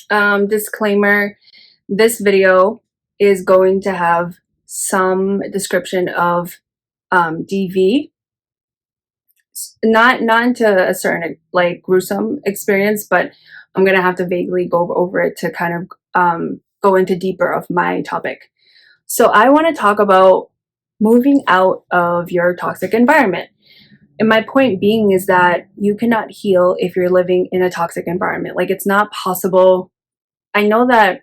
Disclaimer, this video is going to have some description of DV, not into a certain like gruesome experience, but I'm gonna have to vaguely go over it to kind of go into deeper of my topic. So I want to talk about moving out of your toxic environment. And my point being is that you cannot heal if you're living in a toxic environment. Like, it's not possible. I know that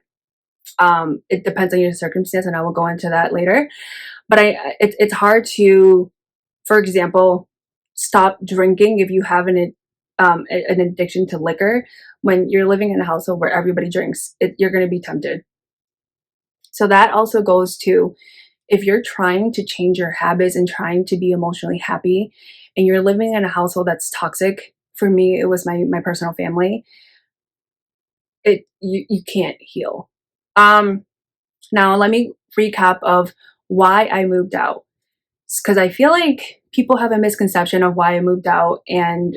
it depends on your circumstance, and I will go into that later. But it's hard to, for example, stop drinking if you have an addiction to liquor. When you're living in a household where everybody drinks, you're going to be tempted. So that also goes to, if you're trying to change your habits and trying to be emotionally happy, and you're living in a household that's toxic. For me, it was my personal family. You can't heal. Now let me recap of why I moved out, because I feel like people have a misconception of why I moved out, and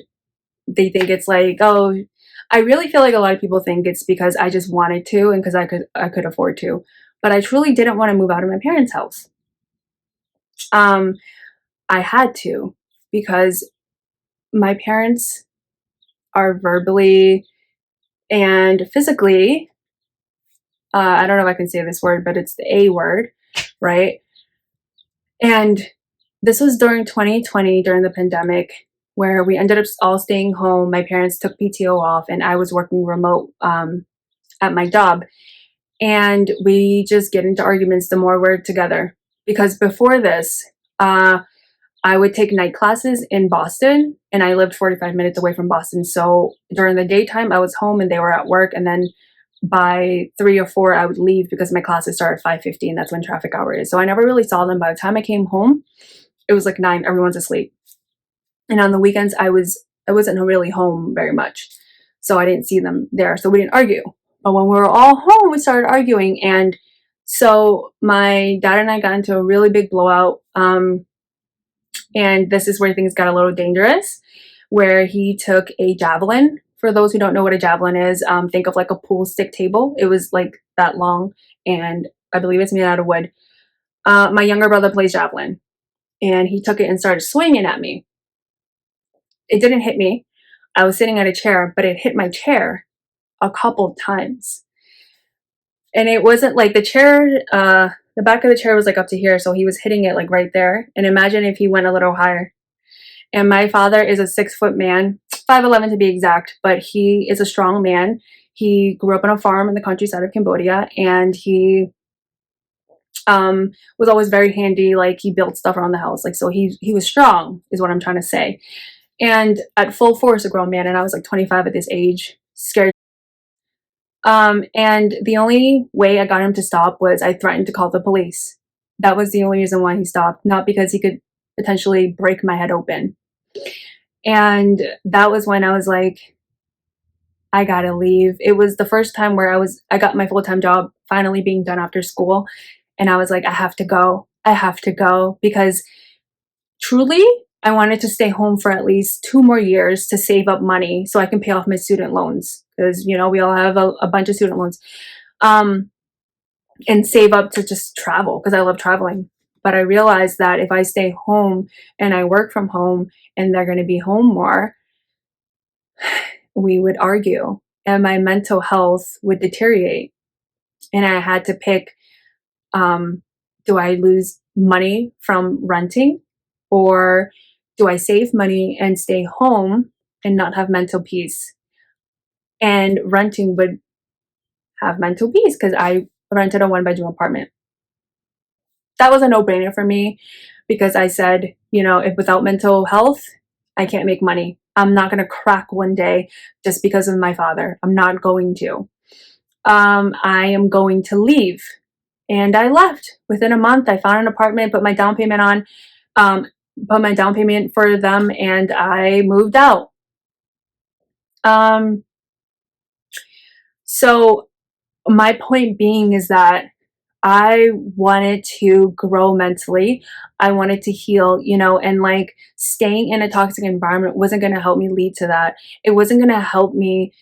they think it's like, oh, I really feel like a lot of people think it's because I just wanted to and because I could afford to, but I truly didn't want to move out of my parents' house. I had to, because my parents are verbally and physically, I don't know if I can say this word, but it's the A word, right? And this was during 2020, during the pandemic, where we ended up all staying home. My parents took PTO off, and I was working remote at my job. And we just get into arguments the more we're together. Because before this, I would take night classes in Boston, and I lived 45 minutes away from Boston. So during the daytime, I was home and they were at work. And then by 3 or 4, I would leave because my classes start at 5:15. That's when traffic hour is. So I never really saw them. By the time I came home, it was like 9. Everyone's asleep. And on the weekends, I wasn't really home very much, so I didn't see them there. So we didn't argue. But when we were all home, we started arguing, and so my dad and I got into a really big blowout. And this is where things got a little dangerous, where he took a javelin. For those who don't know what a javelin is, think of like a pool stick table. It was like that long, and I believe it's made out of wood. My younger brother plays javelin, and he took it and started swinging at me. It didn't hit me. I was sitting at a chair, but it hit my chair a couple times. And it wasn't like the chair, the back of the chair was like up to here, so he was hitting it like right there. And imagine if he went a little higher. And my father is a 6-foot man, 5'11" to be exact, but he is a strong man. He grew up on a farm in the countryside of Cambodia, and he was always very handy. Like, he built stuff around the house. Like, so he was strong, is what I'm trying to say. And at full force, a grown man, and I was like 25 at this age, scared. And the only way I got him to stop was I threatened to call the police. That was the only reason why he stopped, not because he could potentially break my head open. And that was when I was like, I gotta leave. It was the first time where I got my full-time job finally being done after school. And I was like, I have to go. I have to go, because truly, I wanted to stay home for at least 2 more years to save up money so I can pay off my student loans, because, you know, we all have a bunch of student loans, and save up to just travel, because I love traveling. But I realized that if I stay home and I work from home and they're going to be home more, we would argue and my mental health would deteriorate. And I had to pick, do I lose money from renting, or do I save money and stay home and not have mental peace? And renting would have mental peace, because I rented a 1-bedroom apartment. That was a no-brainer for me, because I said, you know, if without mental health, I can't make money. I'm not going to crack one day just because of my father. I'm not going to. I am going to leave. And I left. Within a month, I found an apartment, put my down payment on, put my down payment for them, and I moved out. So my point being is that I wanted to grow mentally. I wanted to heal, you know, and like, staying in a toxic environment wasn't going to help me lead to that. It wasn't going to help me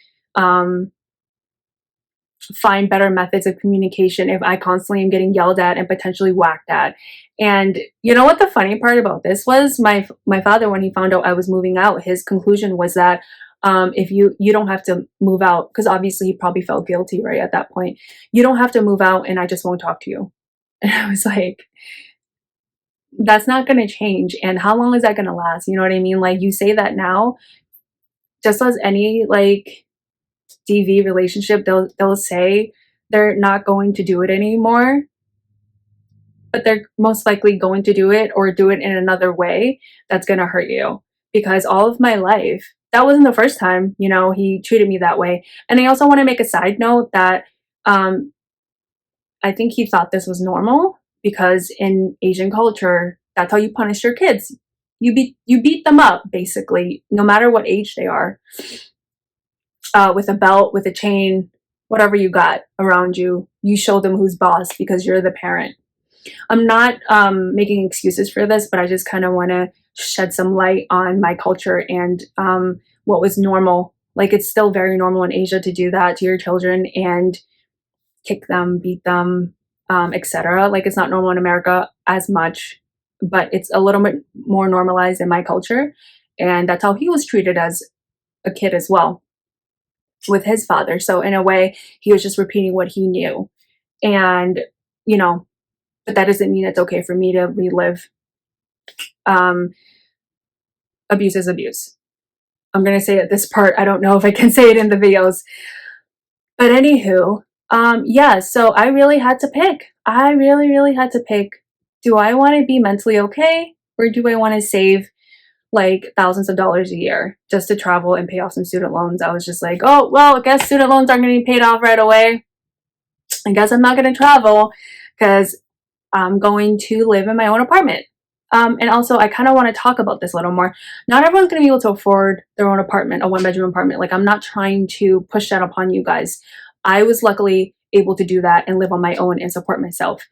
find better methods of communication if I constantly am getting yelled at and potentially whacked at. And you know what the funny part about this was? My father, when he found out I was moving out, his conclusion was that if you don't have to move out, because obviously he probably felt guilty right at that point. You don't have to move out, and I just won't talk to you. And I was like, that's not going to change. And how long is that going to last? You know what I mean? Like, you say that now, just as any like DV relationship, they'll say they're not going to do it anymore, but they're most likely going to do it or do it in another way that's going to hurt you. Because all of my life, that wasn't the first time, you know, he treated me that way. And I also want to make a side note that I think he thought this was normal, because in Asian culture, that's how you punish your kids. You beat them up, basically, no matter what age they are, with a belt, with a chain, whatever you got around you. You show them who's boss because you're the parent. I'm not making excuses for this, but I just kind of want to shed some light on my culture and what was normal. Like, it's still very normal in Asia to do that to your children and kick them, beat them, etc. Like, it's not normal in America as much, but it's a little bit more normalized in my culture. And that's how he was treated as a kid as well, with his father. So in a way, he was just repeating what he knew. And, you know, but that doesn't mean it's okay for me to relive abuse is abuse. I'm going to say it this part. I don't know if I can say it in the videos. But anywho, yeah, so I really had to pick. I really had to pick. Do I want to be mentally okay? Or do I want to save like thousands of dollars a year just to travel and pay off some student loans? I was just like, oh, well, I guess student loans aren't going to be paid off right away. I guess I'm not going to travel because I'm going to live in my own apartment. And also, I kind of want to talk about this a little more. Not everyone's going to be able to afford their own apartment, a one-bedroom apartment. Like, I'm not trying to push that upon you guys. I was luckily able to do that and live on my own and support myself.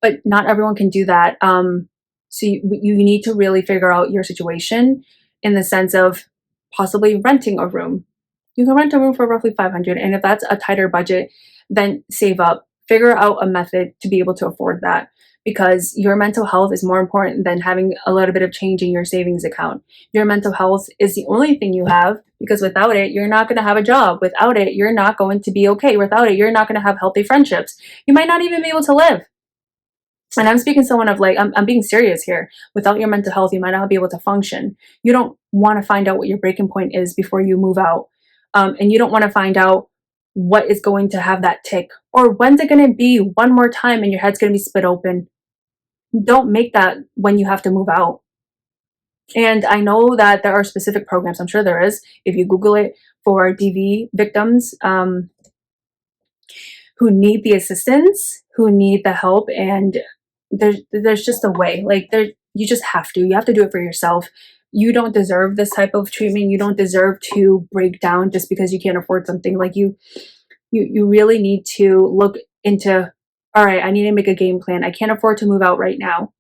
But not everyone can do that. So you need to really figure out your situation in the sense of possibly renting a room. You can rent a room for roughly $500, and if that's a tighter budget, then save up. Figure out a method to be able to afford that, because your mental health is more important than having a little bit of change in your savings account. Your mental health is the only thing you have, because without it, you're not going to have a job. Without it, you're not going to be okay. Without it, you're not going to have healthy friendships. You might not even be able to live. And I'm speaking to someone of like, I'm being serious here. Without your mental health, you might not be able to function. You don't want to find out what your breaking point is before you move out. And you don't want to find out what is going to have that tick, or when's it going to be one more time and your head's going to be split open. Don't make that when you have to move out. And I know that there are specific programs, I'm sure there is, if you Google it, for DV victims who need the assistance, who need the help, and there's just a way. Like, you just have to. You have to do it for yourself. You don't deserve this type of treatment. You don't deserve to break down just because you can't afford something. Like, you really need to look into, all right, I need to make a game plan. I can't afford to move out right now,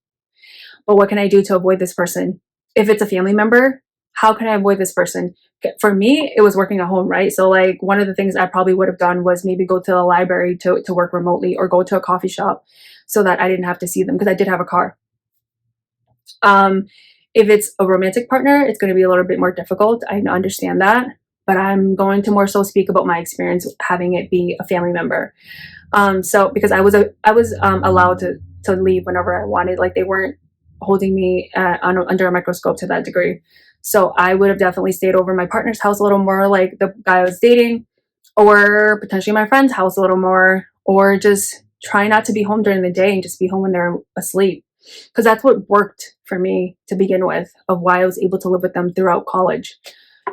but what can I do to avoid this person? If it's a family member, how can I avoid this person? For me, it was working at home, right? So like, one of the things I probably would have done was maybe go to the library to work remotely, or go to a coffee shop so that I didn't have to see them, because I did have a car. If it's a romantic partner, it's going to be a little bit more difficult. I understand that, but I'm going to more so speak about my experience having it be a family member. So because I was allowed to leave whenever I wanted. Like, they weren't holding me under a microscope to that degree. So I would have definitely stayed over my partner's house a little more, like the guy I was dating, or potentially my friend's house a little more, or just try not to be home during the day and just be home when they're asleep. Because that's what worked for me to begin with, of why I was able to live with them throughout college.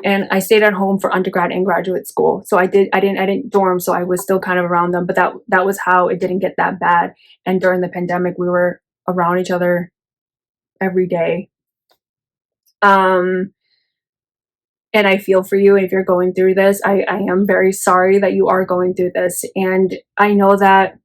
And I stayed at home for undergrad and graduate school. So I didn't dorm, so I was still kind of around them, but that was how it didn't get that bad. And during the pandemic, we were around each other every day. And I feel for you if you're going through this. I am very sorry that you are going through this. And I know that,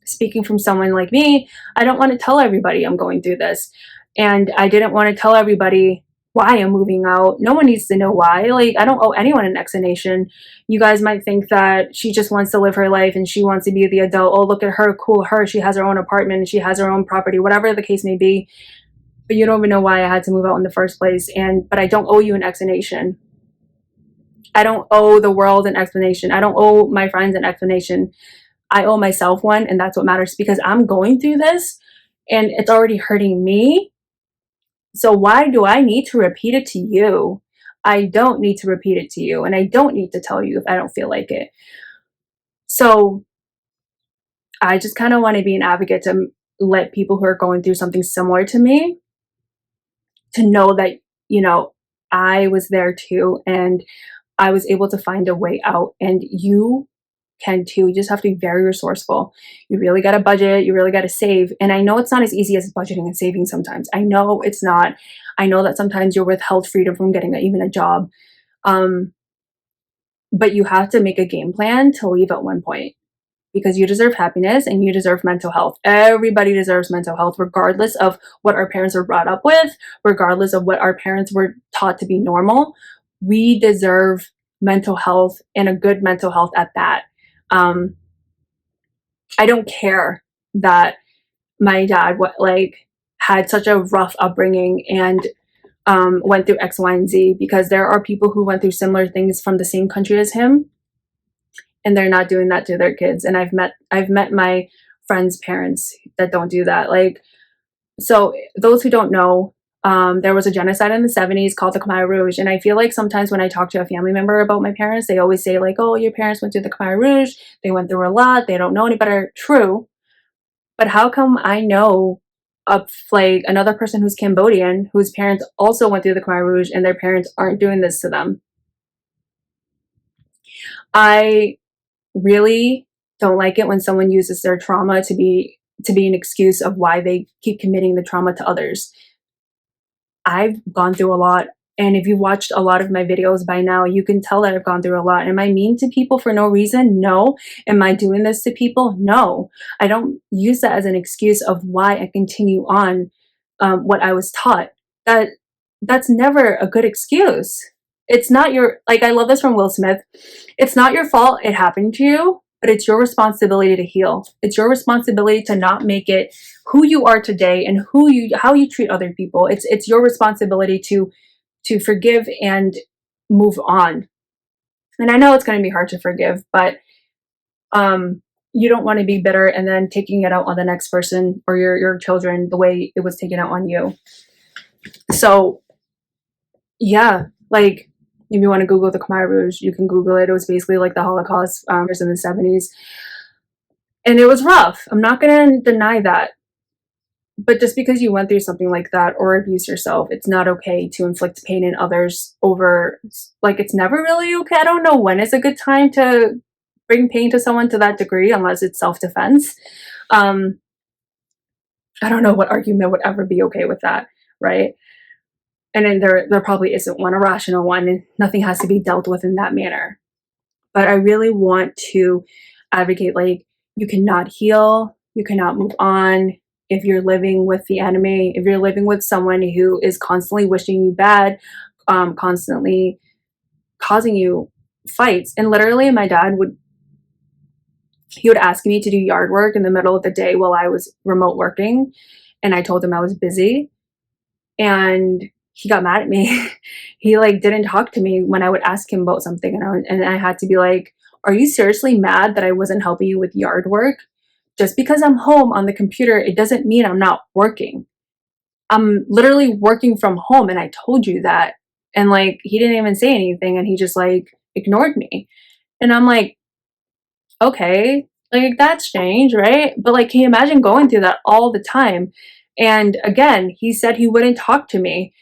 speaking from someone like me, I don't want to tell everybody I'm going through this. And I didn't want to tell everybody why I'm moving out. No one needs to know why. Like, I don't owe anyone an explanation. You guys might think that she just wants to live her life and she wants to be the adult. Oh, look at her, cool her. She has her own apartment and she has her own property, whatever the case may be. But you don't even know why I had to move out in the first place. But I don't owe you an explanation. I don't owe the world an explanation. I don't owe my friends an explanation. I owe myself one, and that's what matters, because I'm going through this and it's already hurting me. So why do I need to repeat it to you? I don't need to repeat it to you, and I don't need to tell you if I don't feel like it. So I just kind of want to be an advocate to let people who are going through something similar to me to know that, you know, I was there too, and I was able to find a way out, and you can too. You just have to be very resourceful. You really got to budget, you really got to save. And I know it's not as easy as budgeting and saving sometimes. I know it's not. I know that sometimes you're withheld freedom from getting even a job. But you have to make a game plan to leave at one point, because you deserve happiness and you deserve mental health. Everybody deserves mental health, regardless of what our parents were brought up with, regardless of what our parents were taught to be normal. We deserve mental health, and a good mental health at that. I don't care that my dad had such a rough upbringing and went through X, Y, and Z, because there are people who went through similar things from the same country as him, and they're not doing that to their kids. And I've met my friends' parents that don't do that. Like, so those who don't know, there was a genocide in the 70s called the Khmer Rouge. And I feel like sometimes when I talk to a family member about my parents, they always say like, oh, your parents went through the Khmer Rouge. They went through a lot. They don't know any better. True. But how come I know of like another person who's Cambodian, whose parents also went through the Khmer Rouge, and their parents aren't doing this to them? I really don't like it when someone uses their trauma to be an excuse of why they keep committing the trauma to others. I've gone through a lot, and if you watched a lot of my videos by now, you can tell that I've gone through a lot. Am I mean to people for no reason? No. Am I doing this to people? No. I don't use that as an excuse of why I continue on what I was taught. That's never a good excuse. It's not your, like, I love this from Will Smith. It's not your fault it happened to you, but it's your responsibility to heal. It's your responsibility to not make it who you are today and how you treat other people. It's your responsibility to forgive and move on. And I know it's going to be hard to forgive, but you don't want to be bitter and then taking it out on the next person or your children the way it was taken out on you. So yeah, like, if you want to Google the Khmer Rouge, you can Google it. It was basically like the Holocaust in the 70s. And it was rough. I'm not going to deny that. But just because you went through something like that or abuse yourself, it's not okay to inflict pain in others over, like, it's never really okay. I don't know when is a good time to bring pain to someone to that degree, unless it's self-defense. I don't know what argument would ever be okay with that, right? And then there probably isn't one, a rational one, and nothing has to be dealt with in that manner. But I really want to advocate, like, you cannot heal, you cannot move on if you're living with the enemy, if you're living with someone who is constantly wishing you bad, constantly causing you fights. And literally my dad would ask me to do yard work in the middle of the day while I was remote working, and I told him I was busy, and he got mad at me. He didn't talk to me when I would ask him about something, and I had to be like, are you seriously mad that I wasn't helping you with yard work? Just because I'm home on the computer, it doesn't mean I'm not working. I'm literally working from home, and I told you that. And he didn't even say anything, and he just ignored me. And I'm like, okay, that's strange, right? But can you imagine going through that all the time? And again, he said he wouldn't talk to me.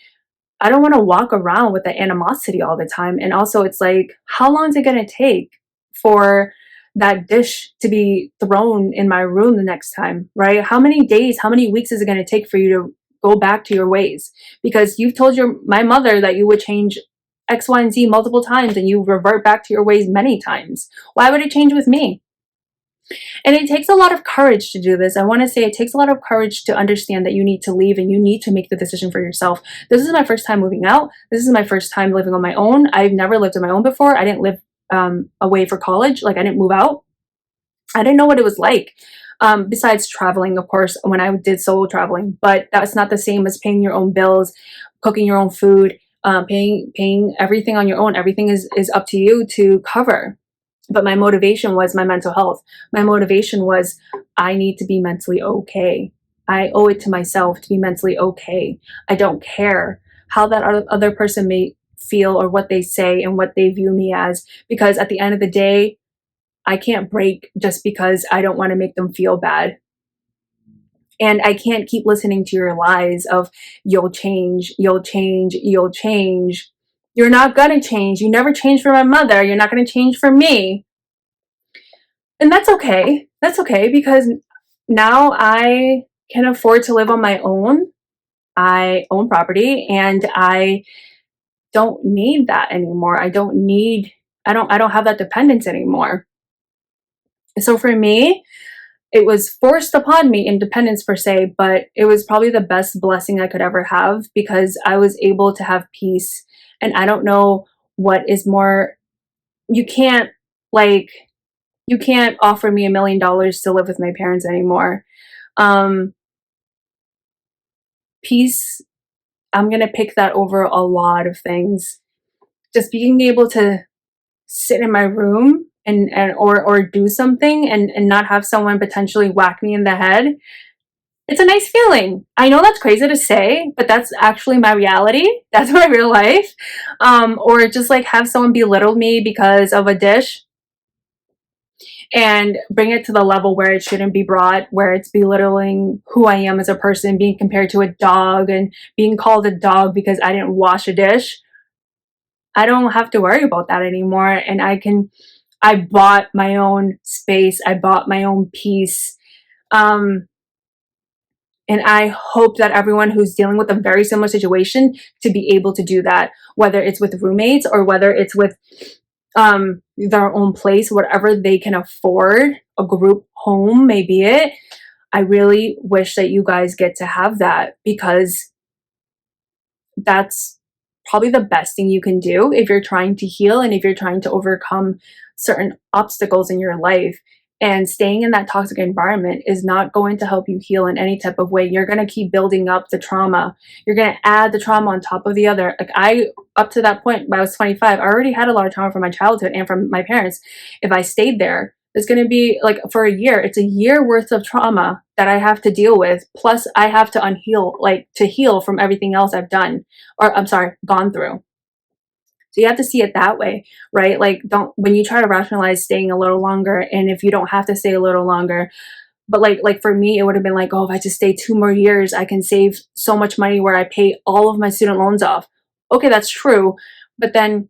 I don't want to walk around with the animosity all the time. And also it's how long is it going to take for that dish to be thrown in my room the next time, right? How many days, how many weeks is it going to take for you to go back to your ways? Because you've told my mother that you would change X, Y, and Z multiple times, and you revert back to your ways many times. Why would it change with me? And it takes a lot of courage to do this. I want to say it takes a lot of courage to understand that you need to leave and you need to make the decision for yourself. This is my first time moving out. This is my first time living on my own. I've never lived on my own before. I didn't live away for college. Like, I didn't move out. I didn't know what it was like. Besides traveling, of course, when I did solo traveling, but that's not the same as paying your own bills, cooking your own food, paying everything on your own. Everything is up to you to cover. But my motivation was my mental health. My motivation was, I need to be mentally okay. I owe it to myself to be mentally okay. I don't care how that other person may feel or what they say and what they view me as, because at the end of the day, I can't break just because I don't want to make them feel bad. And I can't keep listening to your lies of you'll change, you'll change, you'll change. You're not going to change. You never changed for my mother. You're not going to change for me. And that's okay. That's okay, because now I can afford to live on my own. I own property and I don't need that anymore. I don't have that dependence anymore. So for me, it was forced upon me, independence per se, but it was probably the best blessing I could ever have, because I was able to have peace. And I don't know what is more, you can't like, you can't offer me $1 million to live with my parents anymore. Peace, I'm going to pick that over a lot of things. Just being able to sit in my room and or do something and not have someone potentially whack me in the head. It's a nice feeling. I know that's crazy to say, but that's actually my reality. That's my real life. Or just like have someone belittle me because of a dish and bring it to the level where it shouldn't be brought, where it's belittling who I am as a person, being compared to a dog and being called a dog because I didn't wash a dish. I don't have to worry about that anymore. And I bought my own space. I bought my own peace. And I hope that everyone who's dealing with a very similar situation to be able to do that, whether it's with roommates or whether it's with their own place, whatever they can afford, a group home, maybe it. I really wish that you guys get to have that, because that's probably the best thing you can do if you're trying to heal and if you're trying to overcome certain obstacles in your life. And staying in that toxic environment is not going to help you heal in any type of way. You're going to keep building up the trauma. You're going to add the trauma on top of the other. Like, up to that point, when I was 25, I already had a lot of trauma from my childhood and from my parents. If I stayed there, it's going to be like for a year. It's a year worth of trauma that I have to deal with. Plus I have to to heal from everything else I've done, or I'm sorry, gone through. So you have to see it that way, right? Like, when you try to rationalize staying a little longer, and if you don't have to stay a little longer, but like for me, it would have been like, oh, if I just stay 2 more years, I can save so much money where I pay all of my student loans off. Okay, that's true. But then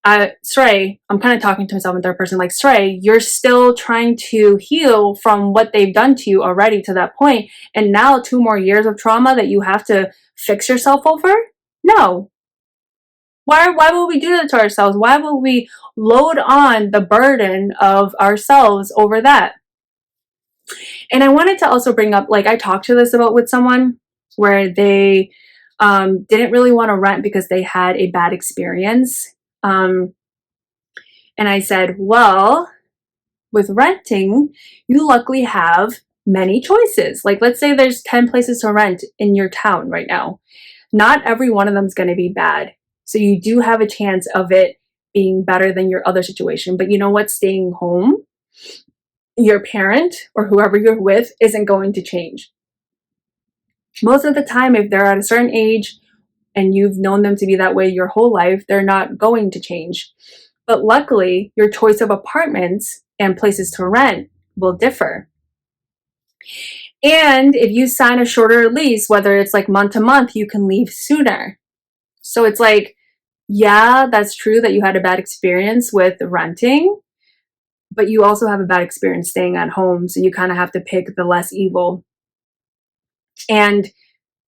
Srey, I'm kind of talking to myself in third person, like, Srey, you're still trying to heal from what they've done to you already to that point. And now 2 more years of trauma that you have to fix yourself over? No. Why would we do that to ourselves? Why would we load on the burden of ourselves over that? And I wanted to also bring up, like, I talked to this about with someone where they didn't really want to rent because they had a bad experience. And I said, well, with renting, you luckily have many choices. Like, let's say there's 10 places to rent in your town right now. Not every one of them is going to be bad. So you do have a chance of it being better than your other situation. But you know what? Staying home, your parent or whoever you're with isn't going to change. Most of the time, if they're at a certain age and you've known them to be that way your whole life, they're not going to change. But luckily, your choice of apartments and places to rent will differ. And if you sign a shorter lease, whether it's like month to month, you can leave sooner. So it's like, yeah, that's true that you had a bad experience with renting, but you also have a bad experience staying at home. So you kind of have to pick the less evil. And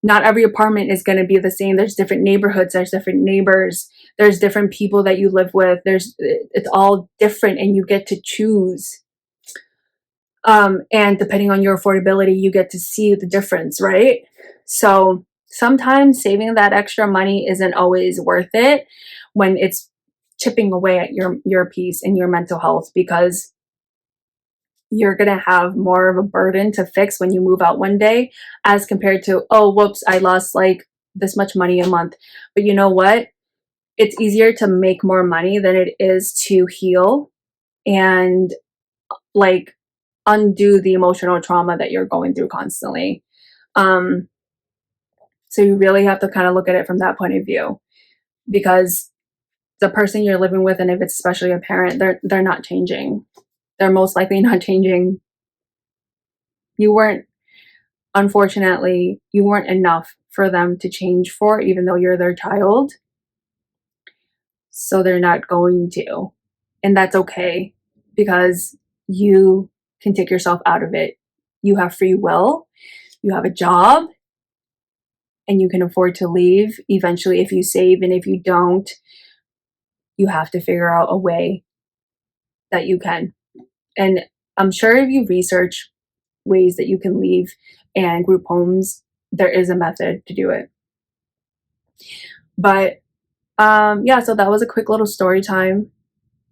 not every apartment is going to be the same. There's different neighborhoods, there's different neighbors, there's different people that you live with. It's all different and you get to choose. And depending on your affordability, you get to see the difference, right? So sometimes saving that extra money isn't always worth it when it's chipping away at your peace and your mental health, because you're going to have more of a burden to fix when you move out one day as compared to, oh, whoops, I lost like this much money a month. But you know what? It's easier to make more money than it is to heal and like undo the emotional trauma that you're going through constantly. Um, so you really have to kind of look at it from that point of view, because the person you're living with, and if it's especially a parent, they're not changing. They're most likely not changing. You weren't, unfortunately, you weren't enough for them to change for, even though you're their child. So they're not going to. And that's okay, because you can take yourself out of it. You have free will, you have a job, and you can afford to leave eventually if you save. And if you don't, you have to figure out a way that you can. And I'm sure if you research ways that you can leave and group homes, there is a method to do it. But yeah, so that was a quick little story time.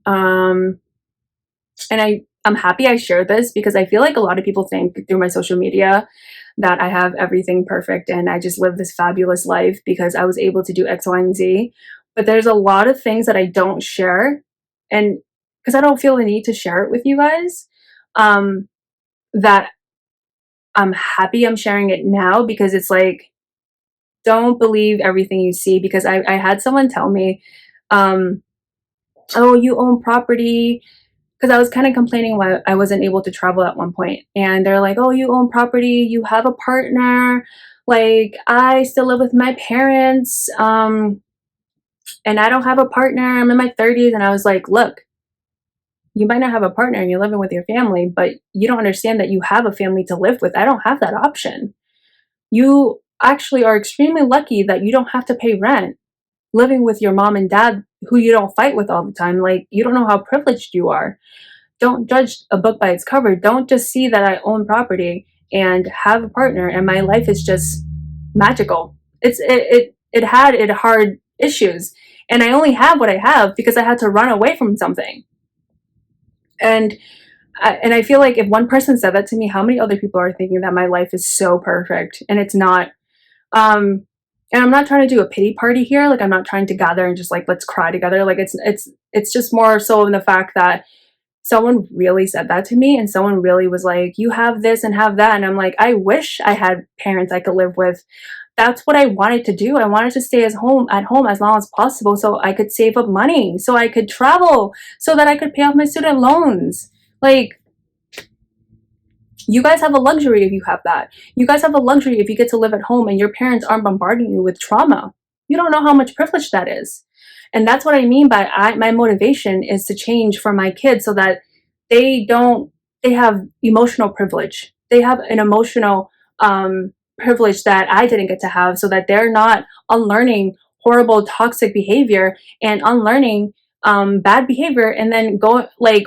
And I'm happy I shared this, because I feel like a lot of people think through my social media that I have everything perfect and I just live this fabulous life because I was able to do X, Y, and Z. But there's a lot of things that I don't share, and because I don't feel the need to share it with you guys, that I'm happy I'm sharing it now, because it's like, don't believe everything you see. Because I had someone tell me, oh, you own property, because I was kind of complaining why I wasn't able to travel at one point. And they're like, oh, you own property, you have a partner. Like, I still live with my parents, and I don't have a partner. I'm in my 30s. And I was like, look, you might not have a partner and you're living with your family, but you don't understand that you have a family to live with. I don't have that option. You actually are extremely lucky that you don't have to pay rent living with your mom and dad who you don't fight with all the time. Like, you don't know how privileged you are. Don't judge a book by its cover. Don't just see that I own property and have a partner and my life is just magical. It had it hard issues, and I only have what I have because I had to run away from something. And I feel like if one person said that to me, how many other people are thinking that my life is so perfect and it's not? And I'm not trying to do a pity party here. Like, I'm not trying to gather and just like, let's cry together. Like, it's just more so in the fact that someone really said that to me, and someone really was like, you have this and have that. And I'm like, I wish I had parents I could live with. That's what I wanted to do. I wanted to stay at home as long as possible, so I could save up money, so I could travel, so that I could pay off my student loans. Like, you guys have a luxury if you have that. You guys have a luxury if you get to live at home and your parents aren't bombarding you with trauma. You don't know how much privilege that is. And that's what I mean by my motivation is to change for my kids, so that they have emotional privilege. They have an emotional privilege that I didn't get to have, so that they're not unlearning horrible toxic behavior and unlearning bad behavior, and then go like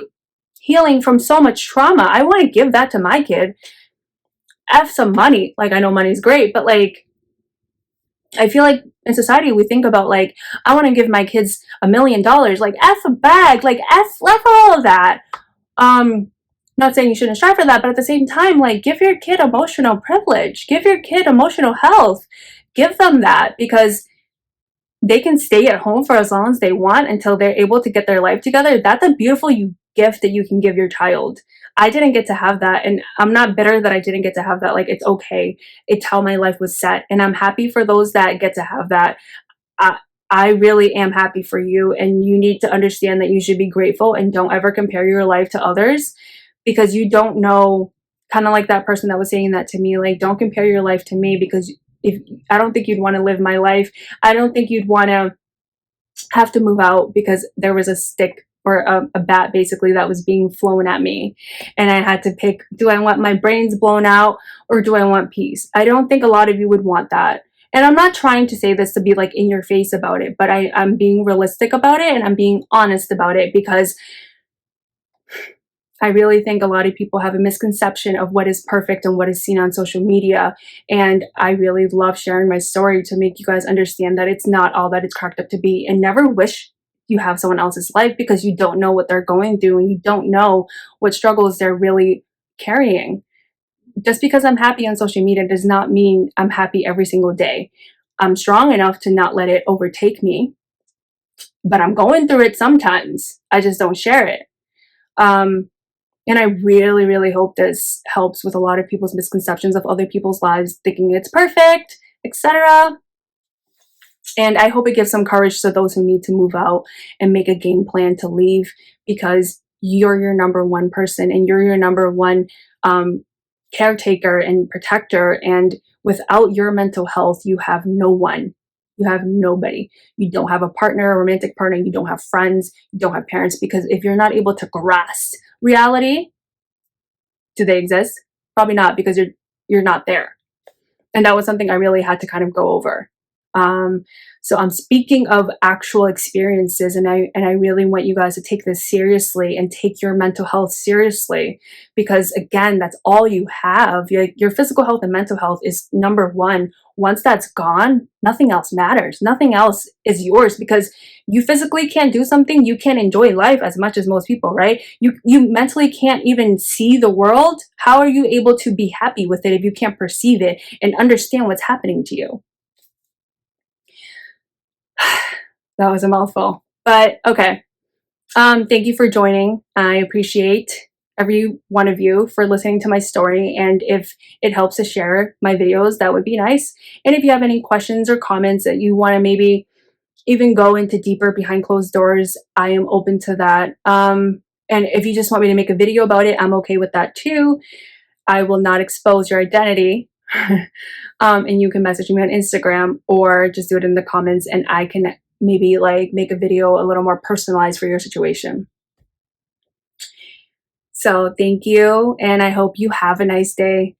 healing from so much trauma. I want to give that to my kid. F some money. Like, I know money's great, but like, I feel like in society we think about like, I want to give my kids $1,000,000. Like, F a bag. Like, F all of that. Not saying you shouldn't strive for that, but at the same time, like, give your kid emotional privilege. Give your kid emotional health. Give them that, because they can stay at home for as long as they want until they're able to get their life together. That's a beautiful gift that you can give your child. I didn't get to have that, and I'm not bitter that I didn't get to have that. Like, it's okay. It's how my life was set, and I'm happy for those that get to have that. I really am happy for you, and you need to understand that you should be grateful and don't ever compare your life to others, because you don't know, kind of like that person that was saying that to me, like, don't compare your life to me, because if I don't think you'd want to live my life. I don't think you'd want to have to move out because there was a stick or a bat basically that was being flown at me, and I had to pick, do I want my brains blown out or do I want peace? I don't think a lot of you would want that. And I'm not trying to say this to be like in your face about it, but I'm being realistic about it, and I'm being honest about it, because I really think a lot of people have a misconception of what is perfect and what is seen on social media. And I really love sharing my story to make you guys understand that it's not all that it's cracked up to be. And never wish you have someone else's life, because you don't know what they're going through and you don't know what struggles they're really carrying. Just because I'm happy on social media does not mean I'm happy every single day. I'm strong enough to not let it overtake me, but I'm going through it sometimes. I just don't share it. And I really, really hope this helps with a lot of people's misconceptions of other people's lives, thinking it's perfect, etc. And I hope it gives some courage to those who need to move out and make a game plan to leave, because you're your number one person and you're your number one caretaker and protector. And without your mental health, you have no one. You have nobody. You don't have a partner, a romantic partner. You don't have friends. You don't have parents. Because if you're not able to grasp reality, do they exist? Probably not, because you're not there. And that was something I really had to kind of go over. So I'm speaking of actual experiences, and I really want you guys to take this seriously and take your mental health seriously, because again, that's all you have. Your physical health and mental health is number one. Once that's gone, nothing else matters. Nothing else is yours, because you physically can't do something. You can't enjoy life as much as most people, right? You mentally can't even see the world. How are you able to be happy with it if you can't perceive it and understand what's happening to you? That was a mouthful, but okay. Thank you for joining. I appreciate every one of you for listening to my story. And if it helps to share my videos, that would be nice. And if you have any questions or comments that you want to maybe even go into deeper behind closed doors, I am open to that. And if you just want me to make a video about it, I'm okay with that too. I will not expose your identity. And you can message me on Instagram or just do it in the comments, and I can maybe like make a video a little more personalized for your situation. So thank you, and I hope you have a nice day.